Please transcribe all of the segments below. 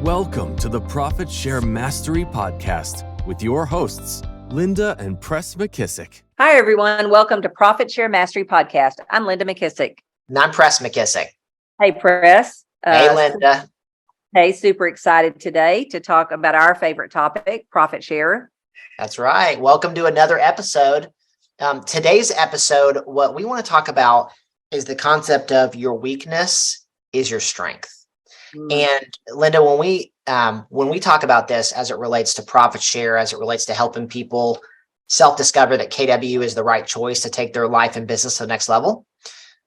Welcome to the Profit Share Mastery Podcast with your hosts, Linda and Press McKissick. Hi, everyone. Welcome to Profit Share Mastery Podcast. I'm Linda McKissick. And I'm Press McKissick. Hey, Press. Hey, Linda. Hey, super excited today to talk about our favorite topic, profit share. That's right. Welcome to another episode. Today's episode, what we want to talk about is the concept of your weakness is your strength. And Linda, when we talk about this as it relates to profit share, as it relates to helping people self-discover that KW is the right choice to take their life and business to the next level,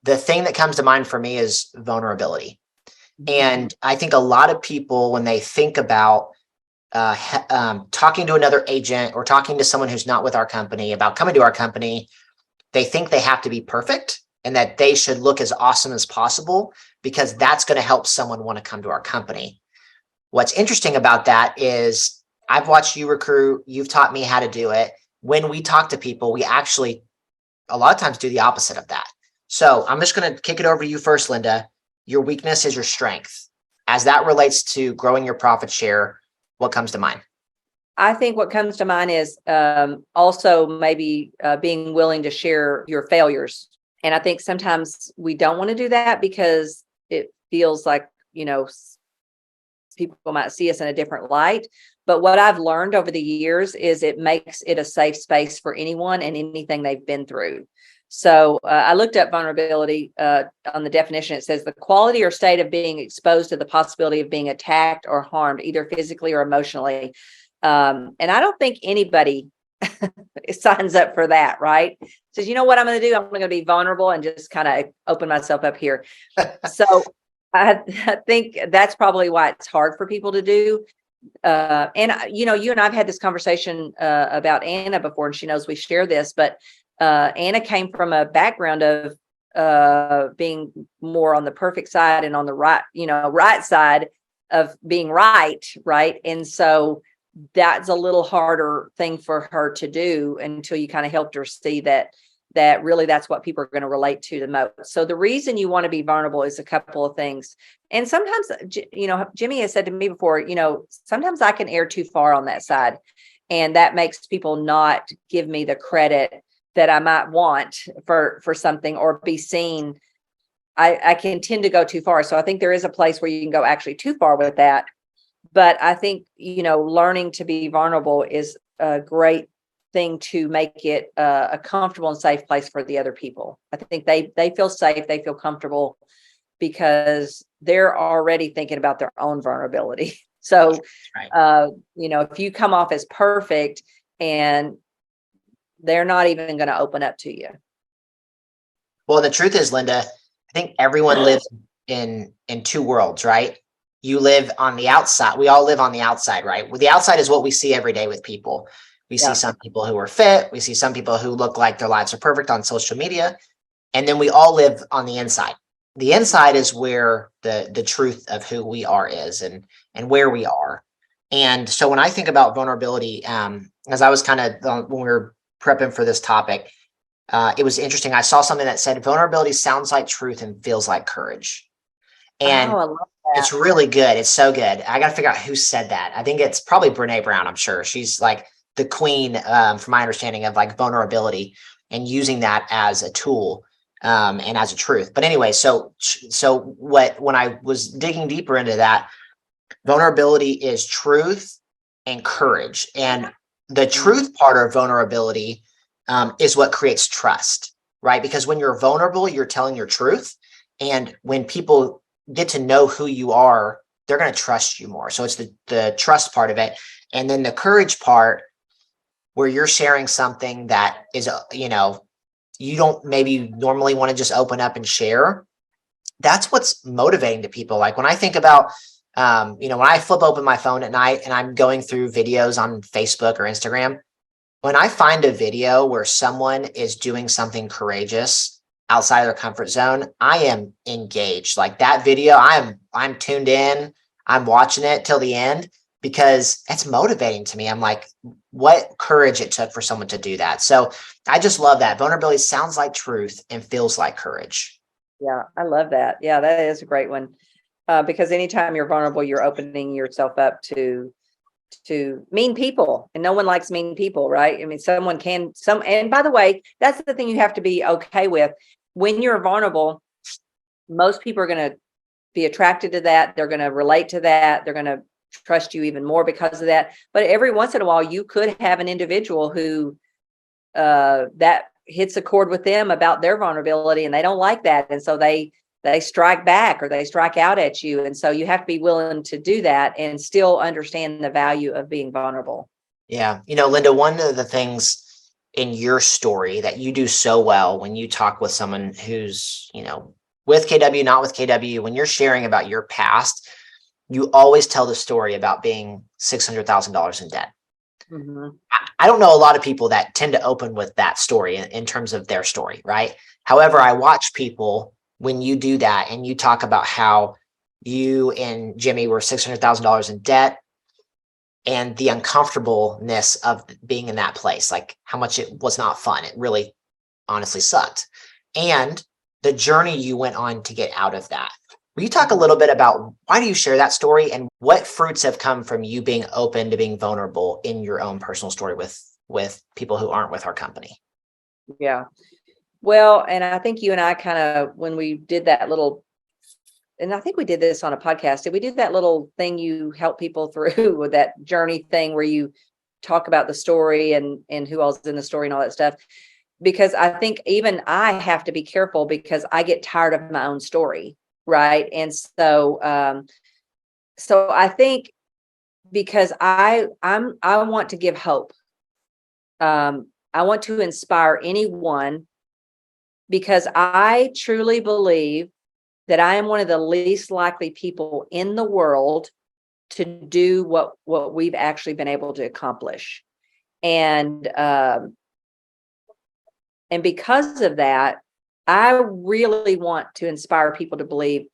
the thing that comes to mind for me is vulnerability. And I think a lot of people, when they think about talking to another agent or talking to someone who's not with our company about coming to our company, they think they have to be perfect and that they should look as awesome as possible because that's going to help someone want to come to our company. What's interesting about that is I've watched you recruit, you've taught me how to do it. When we talk to people, we actually a lot of times do the opposite of that. So I'm just going to kick it over to you first, Linda. Your weakness is your strength. As that relates to growing your profit share, what comes to mind? I think what comes to mind is also maybe being willing to share your failures. And I think sometimes we don't want to do that because it feels like, people might see us in a different light. But what I've learned over the years is it makes it a safe space for anyone and anything they've been through. So I looked up vulnerability on the definition. It says the quality or state of being exposed to the possibility of being attacked or harmed, either physically or emotionally. And I don't think anybody signs up for that, right? Says, you know what I'm going to do? I'm going to be vulnerable and just kind of open myself up here. So I think that's probably why it's hard for people to do. And, you and I've had this conversation about Anna before, and she knows we share this, but Anna came from a background of being more on the perfect side and on the right side of being right. And so that's a little harder thing for her to do until you kind of helped her see that really that's what people are going to relate to the most. So the reason you want to be vulnerable is a couple of things. And sometimes, Jimmy has said to me before, sometimes I can err too far on that side. And that makes people not give me the credit that I might want for something or be seen. I can tend to go too far. So I think there is a place where you can go actually too far with that. But I think, learning to be vulnerable is a great thing to make it a comfortable and safe place for the other people. I think they feel safe, they feel comfortable because they're already thinking about their own vulnerability. So, right. If you come off as perfect and they're not even going to open up to you. Well, the truth is, Linda, I think everyone lives in two worlds, right? You live on the outside. We all live on the outside, right? Well, the outside is what we see every day with people. We see some people who are fit. We see some people who look like their lives are perfect on social media. And then we all live on the inside. The inside is where the truth of who we are is and where we are. And so when I think about vulnerability, as I was kind of, when we were prepping for this topic, it was interesting. I saw something that said vulnerability sounds like truth and feels like courage. And I love that. It's really good. It's so good. I got to figure out who said that. I think it's probably Brene Brown. I'm sure she's like the queen, from my understanding of like vulnerability and using that as a tool and as a truth. But anyway, so when I was digging deeper into that, vulnerability is truth and courage. And the truth part of vulnerability is what creates trust, right? Because when you're vulnerable, you're telling your truth. And when people get to know who you are, they're going to trust you more. So it's the trust part of it. And then the courage part, where you're sharing something that is, you don't maybe normally want to just open up and share. That's what's motivating to people. Like when I think about, when I flip open my phone at night and I'm going through videos on Facebook or Instagram, when I find a video where someone is doing something courageous outside of their comfort zone, I am engaged. Like that video, I'm tuned in, I'm watching it till the end because it's motivating to me. I'm like, what courage it took for someone to do that. So I just love that. Vulnerability sounds like truth and feels like courage. Yeah, I love that. Yeah, that is a great one. because anytime you're vulnerable, you're opening yourself up to mean people, and no one likes mean people, right? I mean, and by the way, that's the thing you have to be okay with. When you're vulnerable, most people are going to be attracted to that. They're going to relate to that. They're going to trust you even more because of that. But every once in a while, you could have an individual who that hits a chord with them about their vulnerability, and they don't like that. And so they strike back, or they strike out at you. And so you have to be willing to do that and still understand the value of being vulnerable. Yeah. Linda, one of the things in your story that you do so well when you talk with someone who's, with KW, not with KW, when you're sharing about your past, you always tell the story about being $600,000 in debt. Mm-hmm. I don't know a lot of people that tend to open with that story in terms of their story, right? However, I watch people when you do that and you talk about how you and Jimmy were $600,000 in debt and the uncomfortableness of being in that place, like how much it was not fun. It really honestly sucked. And the journey you went on to get out of that. Will you talk a little bit about why do you share that story and what fruits have come from you being open to being vulnerable in your own personal story with people who aren't with our company? Yeah. Well, and I think you and I kind of, when we did that little, and I think we did this on a podcast, did we do that little thing you help people through with that journey thing where you talk about the story and who else is in the story and all that stuff? Because I think even I have to be careful because I get tired of my own story. Right. And so, I think because I want to give hope. I want to inspire anyone because I truly believe that I am one of the least likely people in the world to do what we've actually been able to accomplish. And because of that, I really want to inspire people to believe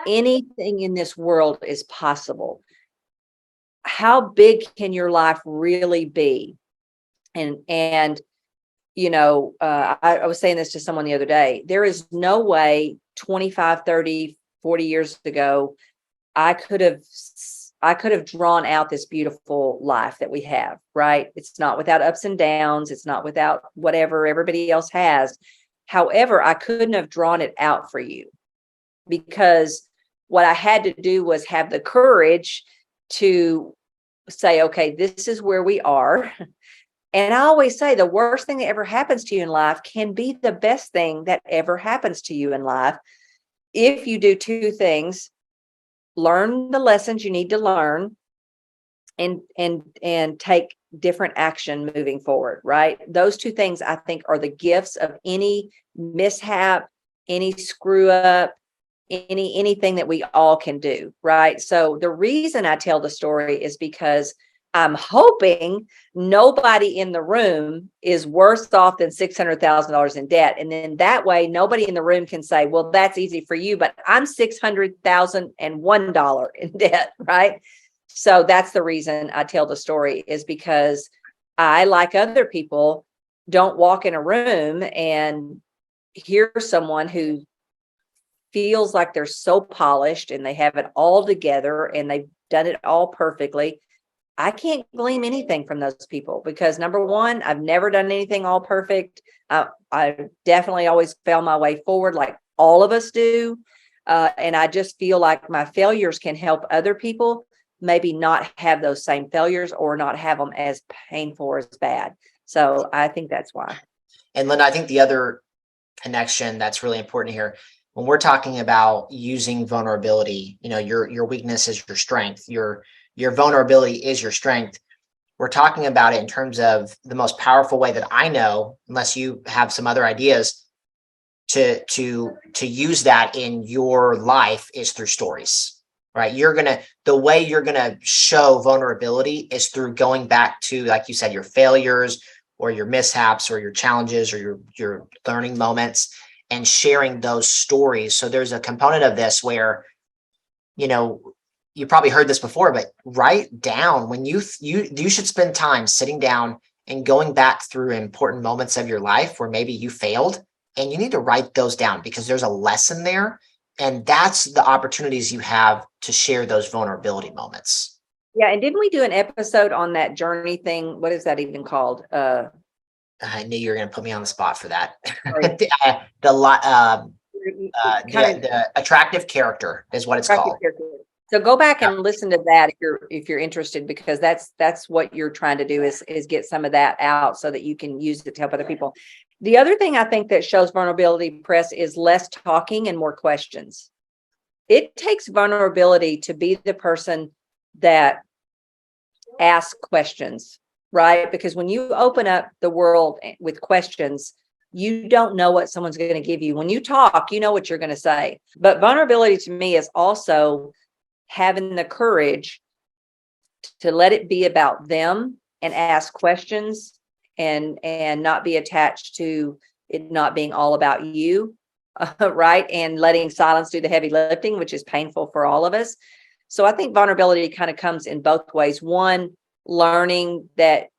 anything in this world is possible. How big can your life really be? And I was saying this to someone the other day. There is no way 25, 30, 40 years ago, I could have drawn out this beautiful life that we have, right? It's not without ups and downs. It's not without whatever everybody else has. However, I couldn't have drawn it out for you because what I had to do was have the courage to say, okay, this is where we are. And I always say the worst thing that ever happens to you in life can be the best thing that ever happens to you in life. If you do two things: learn the lessons you need to learn and take different action moving forward, right? Those two things I think are the gifts of any mishap, any screw up, anything that we all can do, right? So the reason I tell the story is because I'm hoping nobody in the room is worse off than $600,000 in debt. And then that way, nobody in the room can say, well, that's easy for you, but I'm $600,001 in debt, right? So that's the reason I tell the story, is because I, like other people, don't walk in a room and hear someone who feels like they're so polished and they have it all together and they've done it all perfectly. I can't glean anything from those people because, number one, I've never done anything all perfect. I definitely always found my way forward like all of us do. And I just feel like my failures can help other people maybe not have those same failures or not have them as painful or as bad. So I think that's why. And Linda, I think the other connection that's really important here, when we're talking about using vulnerability, your weakness is your strength, your vulnerability is your strength. We're talking about it in terms of the most powerful way that I know, unless you have some other ideas, to use that in your life is through stories, right? The way you're gonna show vulnerability is through going back to, like you said, your failures or your mishaps or your challenges or your learning moments and sharing those stories. So there's a component of this where, you probably heard this before, but write down when you should spend time sitting down and going back through important moments of your life where maybe you failed, and you need to write those down because there's a lesson there And that's the opportunities you have to share those vulnerability moments. Yeah. And didn't we do an episode on that journey thing? What is that even called? I knew you were going to put me on the spot for that. Sorry. The attractive character is what it's called. So go back and listen to that if you're interested, because that's what you're trying to do is get some of that out so that you can use it to help other people. The other thing I think that shows vulnerability, Press, is less talking and more questions. It takes vulnerability to be the person that asks questions, right? Because when you open up the world with questions, you don't know what someone's going to give you. When you talk, you know what you're going to say. But vulnerability to me is also having the courage to let it be about them and ask questions and not be attached to it not being all about you, right? And letting silence do the heavy lifting, which is painful for all of us. So I think vulnerability kind of comes in both ways. One, learning that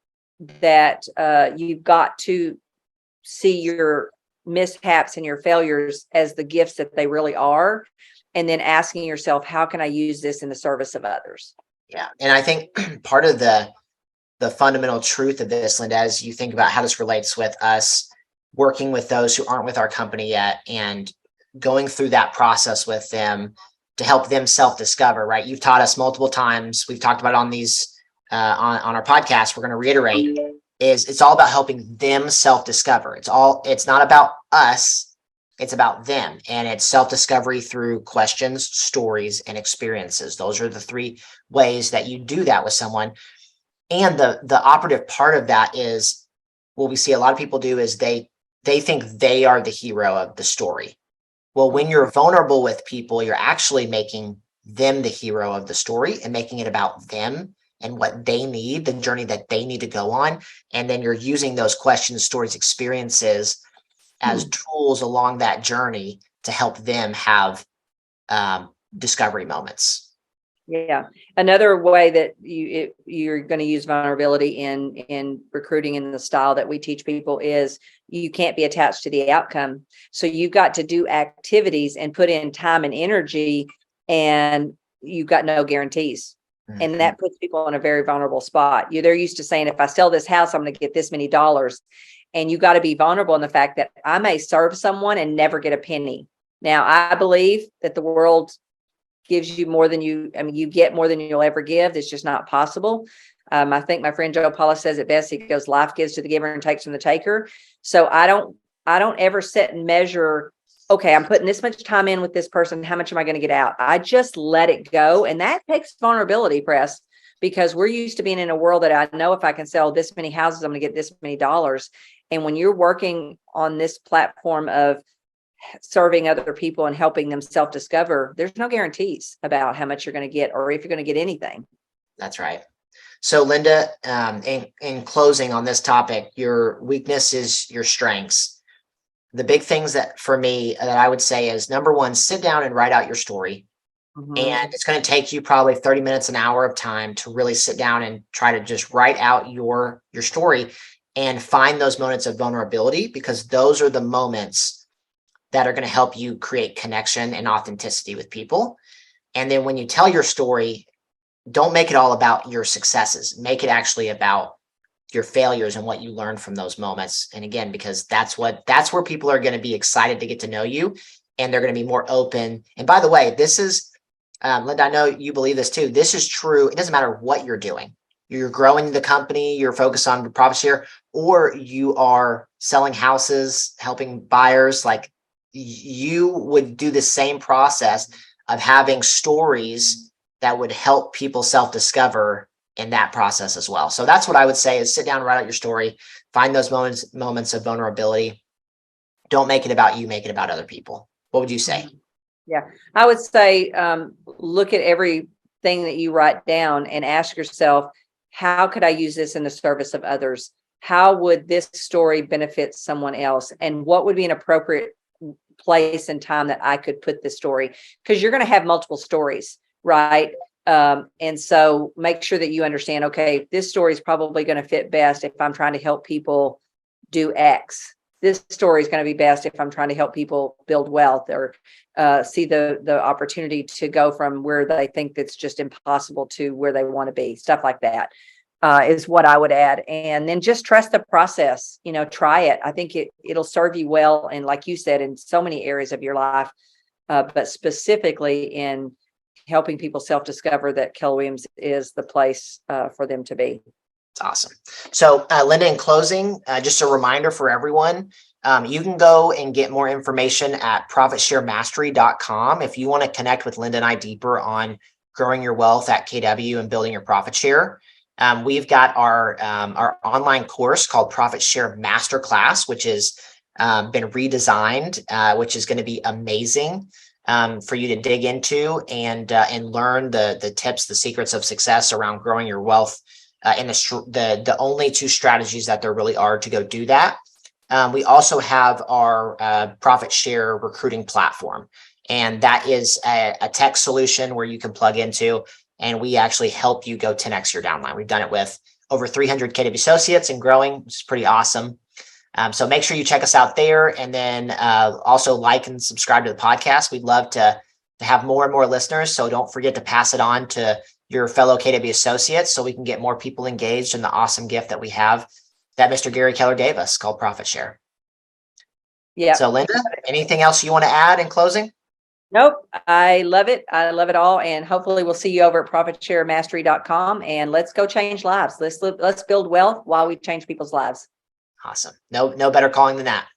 you've got to see your mishaps and your failures as the gifts that they really are. And then asking yourself, how can I use this in the service of others? Yeah. And I think part of the fundamental truth of this, Linda, as you think about how this relates with us working with those who aren't with our company yet and going through that process with them to help them self-discover, right? You've taught us multiple times. We've talked about it on these, on our podcast. We're going to reiterate is it's all about helping them self-discover. It's not about us. It's about them, and it's self-discovery through questions, stories, and experiences. Those are the three ways that you do that with someone. And the operative part of that is what we see a lot of people do is they think they are the hero of the story. Well, when you're vulnerable with people, you're actually making them the hero of the story and making it about them and what they need, the journey that they need to go on. And then you're using those questions, stories, experiences as tools along that journey to help them have discovery moments. Yeah. Another way that you're going to use vulnerability in recruiting in the style that we teach people is you can't be attached to the outcome. So you've got to do activities and put in time and energy, and you've got no guarantees. Mm-hmm. And that puts people in a very vulnerable spot. They're used to saying, if I sell this house, I'm going to get this many dollars. And you got to be vulnerable in the fact that I may serve someone and never get a penny. Now, I believe that the world gives you more than you get more than you'll ever give. It's just not possible. I think my friend Joe Paula says it best. He goes, life gives to the giver and takes from the taker. So I don't ever sit and measure, okay, I'm putting this much time in with this person. How much am I going to get out? I just let it go. And that takes vulnerability, Press, because we're used to being in a world that I know if I can sell this many houses, I'm going to get this many dollars. And when you're working on this platform of serving other people and helping them self-discover, there's no guarantees about how much you're going to get or if you're going to get anything. That's right. So Linda, in closing on this topic, your weakness is your strengths. The big things that for me that I would say is, number one, sit down and write out your story. Mm-hmm. And it's going to take you probably 30 minutes, an hour of time to really sit down and try to just write out your story and find those moments of vulnerability, because those are the moments that are going to help you create connection and authenticity with people. And then when you tell your story, don't make it all about your successes. Make it actually about your failures and what you learned from those moments. And again, because that's where people are going to be excited to get to know you, and they're going to be more open. And by the way, this is, Linda, I know you believe this too. This is true. It doesn't matter what you're doing. You're growing the company, you're focused on profit share, or you are selling houses, helping buyers. Like, you would do the same process of having stories that would help people self-discover in that process as well. So that's what I would say is sit down, write out your story, find those moments of vulnerability. Don't make it about you, make it about other people. What would you say? Yeah, I would say look at everything that you write down and ask yourself, how could I use this in the service of others? How would this story benefit someone else? And what would be an appropriate place and time that I could put this story? Because you're going to have multiple stories, right? And so make sure that you understand, okay, this story is probably going to fit best if I'm trying to help people do X. this story is going to be best if I'm trying to help people build wealth or see the opportunity to go from where they think that's just impossible to where they want to be. Stuff like that is what I would add. And then just trust the process. Try it. I think it'll serve you well. And like you said, in so many areas of your life, but specifically in helping people self-discover that Keller Williams is the place for them to be. It's awesome. So, Linda, in closing, just a reminder for everyone, you can go and get more information at profitsharemastery.com. If you want to connect with Linda and I deeper on growing your wealth at KW and building your profit share, we've got our online course called Profit Share Masterclass, which has been redesigned, which is going to be amazing for you to dig into and learn the tips, the secrets of success around growing your wealth. And the only two strategies that there really are to go do that. We also have our profit share recruiting platform, and that is a tech solution where you can plug into, and we actually help you go 10x your downline. We've done it with over 300 KW associates and growing, which is pretty awesome. So make sure you check us out there, and then also like and subscribe to the podcast. We'd love to have more and more listeners, so don't forget to pass it on to your fellow KW associates so we can get more people engaged in the awesome gift that we have that Mr. Gary Keller gave us called Profit Share. Yeah. So Linda, anything else you want to add in closing? Nope. I love it. I love it all. And hopefully we'll see you over at profitsharemastery.com, and let's go change lives. Let's build wealth while we change people's lives. Awesome. No better calling than that.